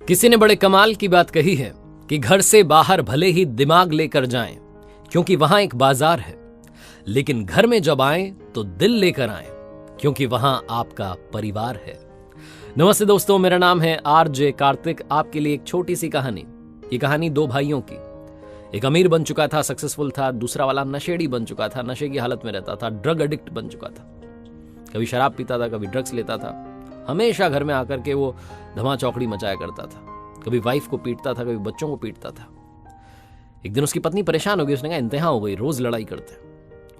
किसी ने बड़े कमाल की बात कही है कि घर से बाहर भले ही दिमाग लेकर जाएं, क्योंकि वहां एक बाजार है, लेकिन घर में जब आएं तो दिल लेकर आएं, क्योंकि वहां आपका परिवार है। नमस्ते दोस्तों, मेरा नाम है आरजे कार्तिक। आपके लिए एक छोटी सी कहानी। ये कहानी दो भाइयों की। एक अमीर बन चुका था, सक्सेसफुल था, दूसरा वाला नशेड़ी बन चुका था, नशे की हालत में रहता था, ड्रग एडिक्ट बन चुका था। कभी शराब पीता था, कभी ड्रग्स लेता था। हमेशा घर में आकर के वो धमा चौकड़ी मचाया करता था। कभी वाइफ को पीटता था, कभी बच्चों को पीटता था। एक दिन उसकी पत्नी परेशान हो गई। उसने कहा इंतहा हो गई, रोज लड़ाई करते हैं।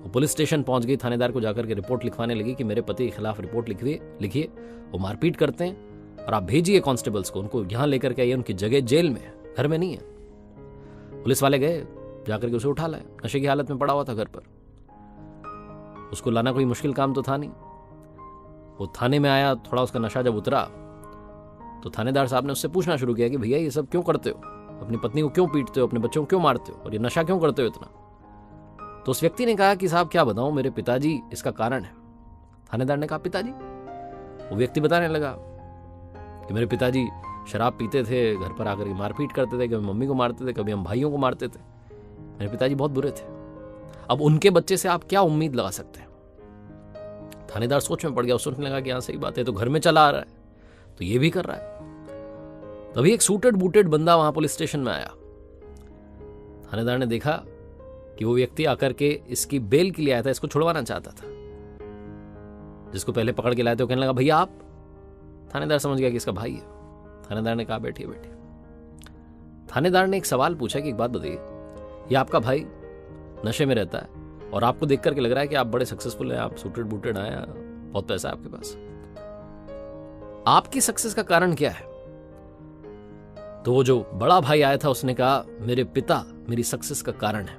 वो पुलिस स्टेशन पहुंच गई, थानेदार को जाकर के रिपोर्ट लिखवाने लगी कि मेरे पति के खिलाफ रिपोर्ट लिखिए, वो मारपीट करते हैं और आप भेजिए कांस्टेबल्स को, उनको यहां लेकर के आइए, उनकी जगह जेल में है, घर में नहीं है। पुलिस वाले गए, जाकर के उसे उठा लाए। नशे की हालत में पड़ा हुआ था घर पर। उसको लाना कोई मुश्किल काम तो था नहीं। वो थाने में आया, थोड़ा उसका नशा जब उतरा तो थानेदार साहब ने उससे पूछना शुरू किया कि भैया ये सब क्यों करते हो, अपनी पत्नी को क्यों पीटते हो, अपने बच्चों को क्यों मारते हो, और ये नशा क्यों करते हो इतना। तो उस व्यक्ति ने कहा कि साहब क्या बताऊं, मेरे पिताजी इसका कारण है। थानेदार ने कहा पिताजी? वो व्यक्ति बताने लगा कि मेरे पिताजी शराब पीते थे, घर पर आकर के मारपीट करते थे, कभी मम्मी को मारते थे, कभी हम भाइयों को मारते थे। मेरे पिताजी बहुत बुरे थे। अब उनके बच्चे से आप क्या उम्मीद लगा सकते हैं। थानेदार सोच में पड़ गया। सोचने लगा कि हाँ सही बात है, तो घर में चला आ रहा है तो ये भी कर रहा है। तभी एक सूटेड बूटेड बंदा वहां पुलिस स्टेशन में आया। थानेदार ने देखा कि वो व्यक्ति आकर के इसकी बेल के लिए आया था, इसको छुड़वाना चाहता था। जिसको पहले पकड़ के लाए थे वो कहने लगा भैया आप। थानेदार समझ गया कि इसका भाई है। थानेदार ने कहा बैठिए बैठिए। थानेदार ने एक सवाल पूछा कि एक बात बताइए, ये आपका भाई नशे में रहता है और आपको देख करके लग रहा है कि आप बड़े सक्सेसफुल हैं, आप सूटेड बूटेड आए, बहुत पैसा है आपके पास, आपकी सक्सेस का कारण क्या है। तो वो जो बड़ा भाई आया था उसने कहा मेरे पिता मेरी सक्सेस का कारण है।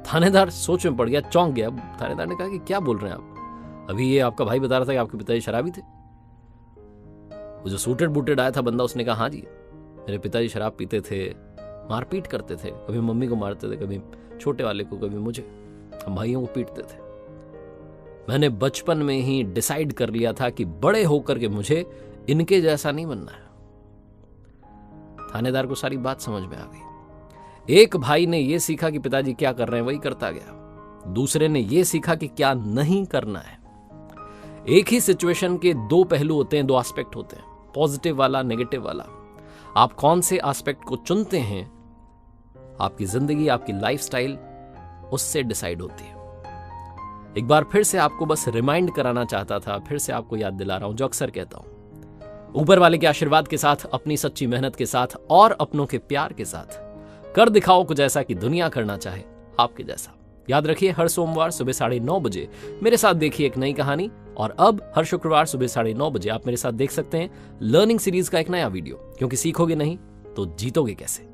थानेदार सोच में पड़ गया, चौंक गया। थानेदार ने कहा कि क्या बोल रहे हैं आप, अभी ये आपका भाई बता रहा था कि आपके पिताजी शराबी थे। वो जो सूटेड बूटेड आया था बंदा, उसने कहा हाँ जी, मेरे पिताजी शराब पीते थे, मारपीट करते थे, कभी मम्मी को मारते थे, कभी छोटे वाले को, कभी मुझे, हम भाइयों को पीटते थे। मैंने बचपन में ही डिसाइड कर लिया था कि बड़े होकर के मुझे इनके जैसा नहीं बनना है। थानेदार को सारी बात समझ में आ गई। एक भाई ने यह सीखा कि पिताजी क्या कर रहे हैं वही करता गया। दूसरे ने यह सीखा कि क्या नहीं करना है। एक ही सिचुएशन के दो पहलू होते हैं, दो एस्पेक्ट होते हैं, पॉजिटिव वाला, नेगेटिव वाला। आप कौन से एस्पेक्ट को चुनते हैं, आपकी जिंदगी, आपकी लाइफस्टाइल उससे डिसाइड होती है। एक बार फिर से आपको बस रिमाइंड कराना चाहता था, फिर से आपको याद दिला रहा हूं जो अक्सर कहता हूं। ऊपर वाले के आशीर्वाद के साथ, अपनी सच्ची मेहनत के साथ और अपनों के प्यार के साथ कर दिखाओ कुछ ऐसा कि दुनिया करना चाहे आपके जैसा। याद रखिए, हर सोमवार सुबह 9:30 बजे मेरे साथ देखिए एक नई कहानी। और अब हर शुक्रवार सुबह 9:30 बजे आप मेरे साथ देख सकते हैं लर्निंग सीरीज का एक नया वीडियो, क्योंकि सीखोगे नहीं तो जीतोगे कैसे।